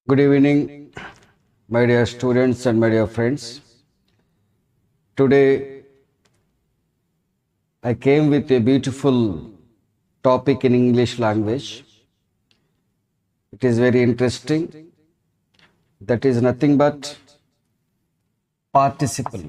Good evening, my dear students and my dear friends. Today, I came with a beautiful topic in English language. It is very interesting. That is nothing but participle.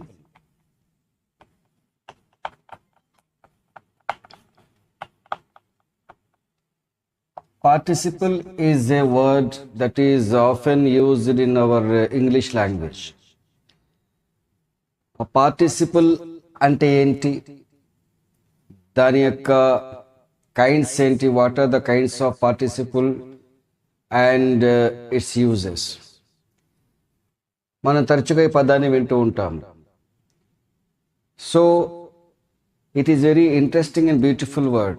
Participle is a word that is often used in our English language. A participle అంటే ఏంటి, దాని యొక్క kinds ఏంటి, what are the kinds of participle and its uses. మనం తరచుగా ఈ పదాన్ని వింటూ ఉంటాం. So it is very interesting and beautiful word.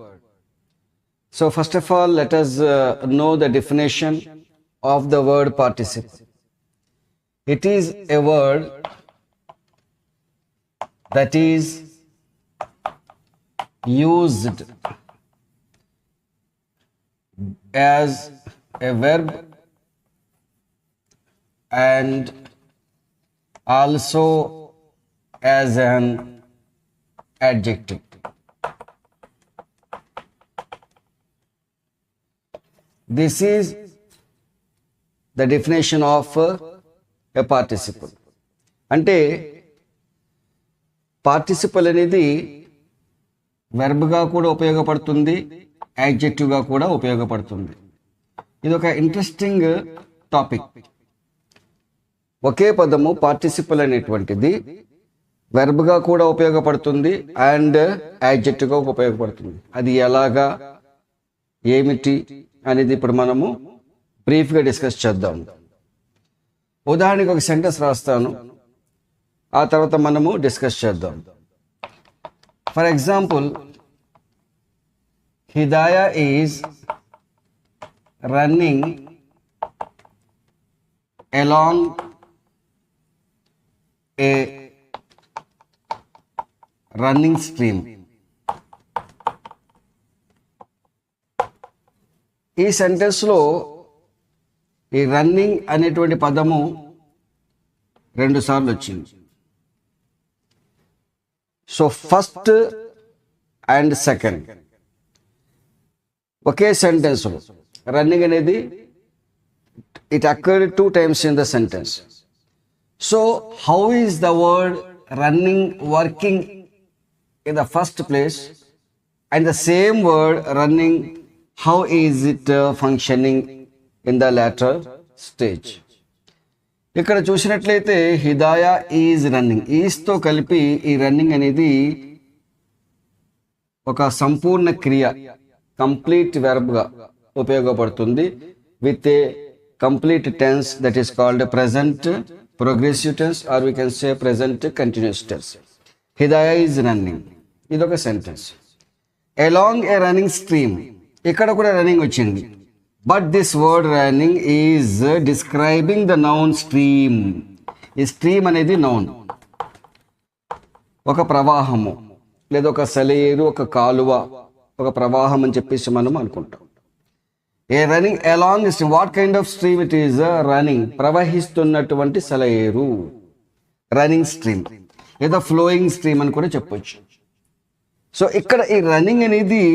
So first of all, let us know the definition of the word participle. It is a word that is used as a verb and also as an adjective. This is the definition of a participle. అంటే participle అనేది వెర్బ్గా కూడా ఉపయోగపడుతుంది, యాడ్జెక్టివ్గా కూడా ఉపయోగపడుతుంది. ఇది ఒక interesting topic. ఒకే పదము participle అనేటువంటిది వెర్బ్గా కూడా ఉపయోగపడుతుంది అండ్ యాడ్జెక్టివ్గా ఉపయోగపడుతుంది. అది ఎలాగా, ఏమిటి అనేది ఇప్పుడు మనము బ్రీఫ్గా డిస్కస్ చేద్దాం. ఉదాహరణకి ఒక సెంటెన్స్ రాస్తాను, ఆ తర్వాత మనము డిస్కస్ చేద్దాం. For example, Hidaya is running along a running stream. ఈ సెంటెన్స్లో ఈ రన్నింగ్ అనేటువంటి పదము 2 సార్లు వచ్చింది. సో ఫస్ట్ అండ్ సెకండ్ ఒకే సెంటెన్స్లో రన్నింగ్ అనేది it occurred 2 times in the sentence. So how is the word running working in the first place and the same word running, how is it functioning in the latter stage? ఇక్కడ చూసినట్లయితే హిదాయా is running, ఈజ్తో కలిపి ఈ running అనేది ఒక సంపూర్ణ క్రియ, complete వెర్బ్గా ఉపయోగపడుతుంది with a complete tense that is called present progressive tense or we can say present continuous tense. Hidaya is running, ఇదొక sentence. Along a running stream, ఇక్కడ కూడా రన్నింగ్ వచ్చింది. But this word running is describing the noun stream. ఈ stream అనేది noun, ఒక ప్రవాహము లేదా ఒక సెలయేరు, ఒక కాలువ, ఒక ప్రవాహం అని చెప్పేసి మనం అనుకుంటాం. A running along stream, what kind of stream it is? Running, ప్రవహిస్తున్నటువంటి సెలయేరు, రన్నింగ్ స్ట్రీమ్ లేదా ఫ్లోయింగ్ స్ట్రీమ్ అని కూడా చెప్పొచ్చు. సో ఇక్కడ ఈ రన్నింగ్ అనేది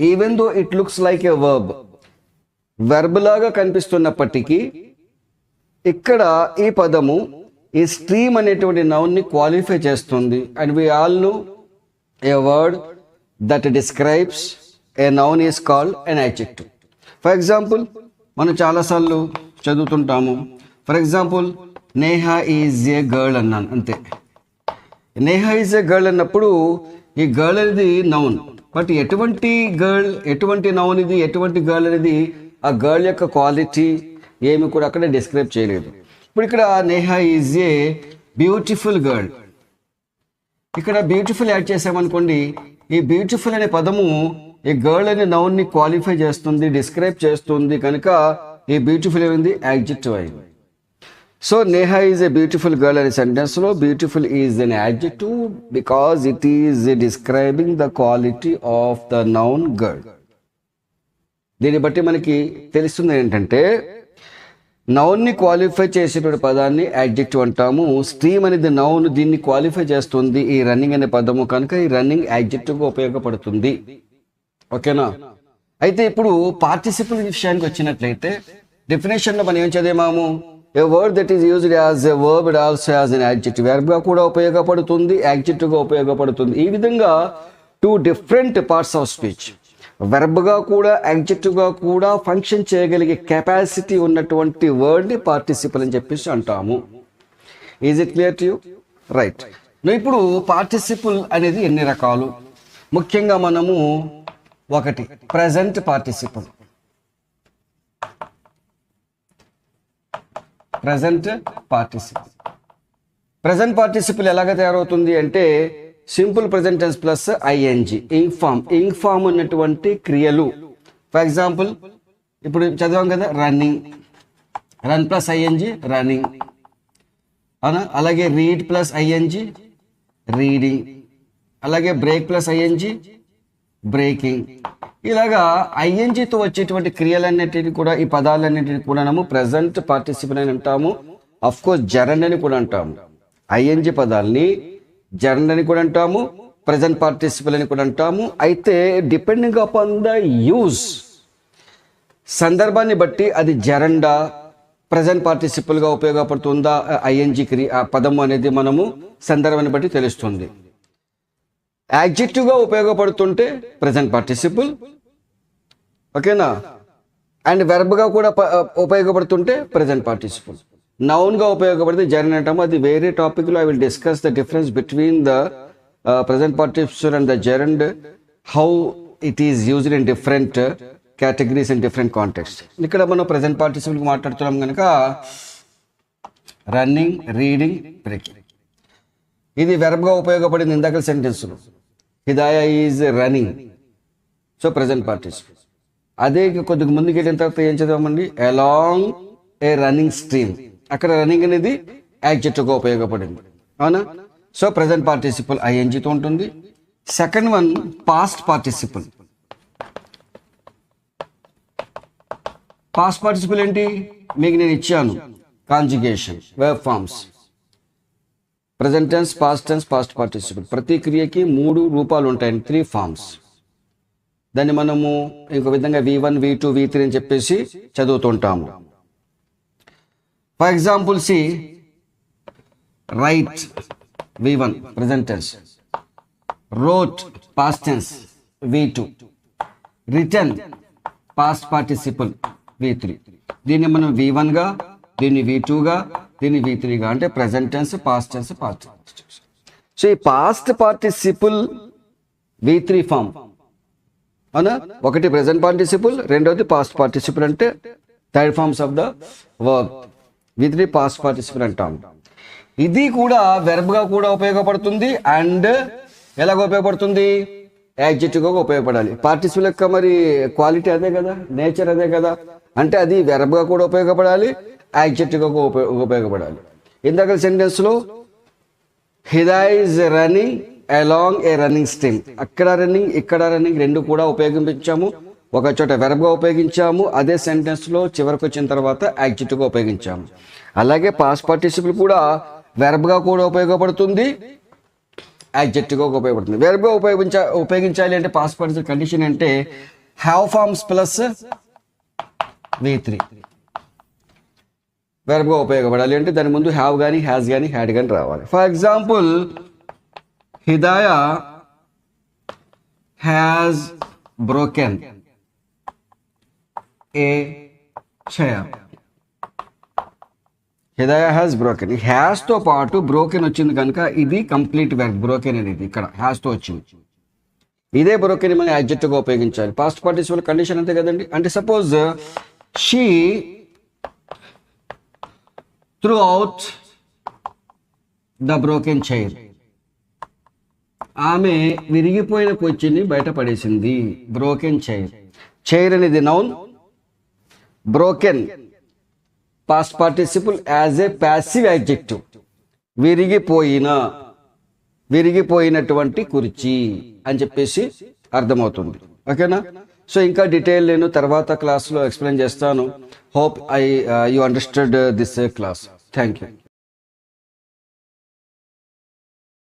even though it looks like a verb, verb లాగా కనిపిస్తున్నప్పటికీ ఇక్కడ ఈ పదము ఈ స్ట్రీమ్ అనేటువంటి నౌన్ని క్వాలిఫై చేస్తుంది. And we all know a word that describes a noun is called an adjective. For example, మనం చాలాసార్లు చదువుతుంటాము. For example, Neha is A girl అన్నాను, అంతే. నేహా ఈజ్ ఏ గర్ల్ అన్నప్పుడు ఈ గర్ల్ అనేది నౌన్. బట్ ఎటువంటి గర్ల్, ఎటువంటి నౌన్ ఇది, ఎటువంటి గర్ల్ అనేది ఆ గర్ల్ యొక్క క్వాలిటీ ఏమి కూడా అక్కడ డిస్క్రైబ్ చేయలేదు. ఇప్పుడు ఇక్కడ Neha is a beautiful girl, ఇక్కడ బ్యూటిఫుల్ యాడ్ చేసామనుకోండి, ఈ బ్యూటిఫుల్ అనే పదము ఈ గర్ల్ అనే నౌన్ని క్వాలిఫై చేస్తుంది, డిస్క్రైబ్ చేస్తుంది. కనుక ఈ బ్యూటిఫుల్ ఏమైంది? యాడ్జెక్టివ్ అయింది. So Neha is a beautiful girl అనే సెంటెన్స్లో beautiful is an adjective because it is describing the quality of the noun girl. దీన్ని బట్టి మనకి తెలుస్తుంది ఏంటంటే నౌన్ ని క్వాలిఫై చేసేటువంటి పదాన్ని యాడ్జెక్టివ్ అంటాము. స్ట్రీమ్ అనేది నౌన్, దీన్ని క్వాలిఫై చేస్తుంది ఈ రన్నింగ్ అనే పదము, కనుక ఈ రన్నింగ్ యాడ్జెక్టివ్ గా ఉపయోగపడుతుంది. ఓకేనా? అయితే ఇప్పుడు పార్టిసిపుల్ విషయానికి వచ్చినట్లయితే డెఫినేషన్ లో మనం ఏం చదివాము? A word that is used as a verb it also as an adjective. Verb గా కూడా ఉపయోగపడుతుంది, యాడ్జెక్టివ్ గా ఉపయోగపడుతుంది. ఈ విధంగా two different parts of speech, verb గా కూడా యాడ్జెక్టివ్ గా కూడా ఫంక్షన్ చేయగలిగే కెపాసిటీ ఉన్నటువంటి వర్డ్ ని పార్టిసిపుల్ అని చెప్పేసి అంటాము. Is it clear to you? Right. ఇప్పుడు పార్టిసిపుల్ అనేది ఎన్ని రకాలు? ముఖ్యంగా మనము ఒకటి ప్రెజెంట్ పార్టిసిపుల్. ప్రెజెంట్ పార్టిసిపుల్ ఎలాగ తయారవుతుంది అంటే simple present tense plus ING, ing form ఉన్నటువంటి క్రియలు. ఫర్ ఎగ్జాంపుల్ ఇప్పుడు చదివాం కదా, running, run plus ING running, అవునా? అలాగే రీడ్ ప్లస్ ఐఎన్జి రీడింగ్, అలాగే బ్రేక్ ప్లస్ ఐఎన్జి బ్రేకింగ్. ఇలాగా ఐఎన్జితో వచ్చేటువంటి క్రియలన్నిటిని కూడా, ఈ పదాలన్నింటినీ కూడా మనము ప్రెజెంట్ పార్టిసిపుల్ అని అంటాము. అఫ్ కోర్స్ జెరండ్ అని కూడా అంటాము. ఐఎన్జి పదాలని జెరండ్ అని కూడా అంటాము, ప్రెజెంట్ పార్టిసిపుల్ అని కూడా అంటాము. అయితే డిపెండింగ్ అపాన్ ద యూజ్, సందర్భాన్ని బట్టి అది జెరండా ప్రెజెంట్ పార్టిసిపుల్ గా ఉపయోగపడుతుందా ఐఎన్జి పదము అనేది మనము సందర్భాన్ని బట్టి తెలుస్తుంది. యాడ్జెక్టివ్ గా ఉపయోగపడుతుంటే ప్రెజెంట్ పార్టిసిపుల్, ఓకేనా? అండ్ వెర్బ్ గా కూడా ఉపయోగపడుతుంటే ప్రెజెంట్ పార్టిసిపుల్. నౌన్ గా ఉపయోగపడితే జెరండ్ అంటాము. అది వేరే టాపిక్ లో I will discuss the difference between the present participle and the gerund, how it is used in different categories and different context. ఇక్కడ మనం ప్రెజెంట్ పార్టిసిపుల్ మాట్లాడుతున్నాం కనుక రన్నింగ్, రీడింగ్, బ్రేకింగ్, ఇది వెర్బ్ గా ఉపయోగపడింది ఇందాక సెంటెన్స్ లో. Hidaya is running, so present participle. అదే కొద్దిగా ముందుకు వెళ్ళిన తర్వాత ఏం చదవమండి, అలాంగ్ ఏ రన్నింగ్ స్ట్రీమ్, అక్కడ రన్నింగ్ అనేది యాడ్జెక్టివ్ గా ఉపయోగపడింది, అవునా? సో ప్రెజెంట్ పార్టిసిపుల్ ఐఎన్జితో ఉంటుంది. Second one past participle. Past participle ఏంటి? మీకు నేను ఇచ్చాను conjugation, verb forms, present tense, past tense, past participle. ప్రతి క్రియకి 3 రూపాలు ఉంటాయి, 3 ఫార్మ్స్. దాన్ని మనము ఇంకో విధంగా V1, V2, V3 అని చెప్పేసి చదువుతుంటాము. For example see, write V1 present tense, wrote past tense V2, written past participle V3. దీన్ని మనం V1 గా, దీన్ని V2 గా, దీన్ని V3 గా, అంటే present tense, past tense, past tense. So ఈ పాస్ట్ పార్టిసిపుల్ V3 ఫామ్, అవునా? ఒకటి ప్రెజెంట్ పార్టిసిపుల్, రెండోది పాస్ట్ పార్టిసిపుల్, అంటే third forms of the verb. V3 past participle అంటాం. ఇది కూడా వెర్బ్ గా కూడా ఉపయోగపడుతుంది అండ్ ఎలాగ ఉపయోగపడుతుంది? యాడ్జెక్టివ్ గా ఉపయోగపడాలి. పార్టిసిపుల్ యొక్క మరి క్వాలిటీ అదే కదా, నేచర్ అదే కదా, అంటే అది వెర్బ్ గా కూడా ఉపయోగపడాలి, యాడ్జెక్టివ్ గా ఉపయోగపడాలి. ఇందాక సెంటెన్స్ లో Hidaya is running along a running stream, అక్కడ రన్నింగ్, ఇక్కడ రన్నింగ్ రెండు కూడా ఉపయోగించాము. ఒక చోట వెర్బ్ గా ఉపయోగించాము, అదే సెంటెన్స్ లో చివరికి వచ్చిన తర్వాత యాడ్జెక్టివ్ గా ఉపయోగించాము. అలాగే పాస్ట్ పార్టిసిపుల్ కూడా వెర్బ్ గా కూడా ఉపయోగపడుతుంది, యాడ్జెక్టివ్ గా ఉపయోగపడుతుంది. వెర్బ్ గా ఉపయోగించాలి అంటే పాస్ట్ పార్టిసిపుల్ కండిషన్ అంటే have forms plus V3. Verb గా ఉపయోగపడాలి అంటే దాని ముందు హ్యావ్ కానీ, హ్యాస్ కానీ, హ్యాడ్ కానీ రావాలి. For example Hidaya has broken a chair. Hidaya has broken, ఈ హ్యాస్ తో పాటు బ్రోకెన్ వచ్చింది కనుక ఇది కంప్లీట్ వెర్బ్. బ్రోకెన్ అనేది ఇక్కడ హ్యాస్ తో వచ్చింది. ఇదే బ్రోకెన్ మనం యాడ్జెక్టివ్ గా ఉపయోగించాలి. పాస్ట్ పార్టిసిపుల్ కండిషన్ అంతే కదండి. అంటే suppose she threw out the broken chair, ఆమె విరిగిపోయిన కుర్చీని బయటపడేసింది. బ్రోకెన్ చైర్, చైర్ అనేది noun, broken past participle as a passive adjective. విరిగిపోయినటువంటి కుర్చీ అని చెప్పేసి అర్థమవుతుంది. ఓకేనా? సో ఇంకా డీటెయిల్ నేను తర్వాత క్లాస్లో ఎక్స్ప్లెయిన్ చేస్తాను. Hope you understood this class. Thank you.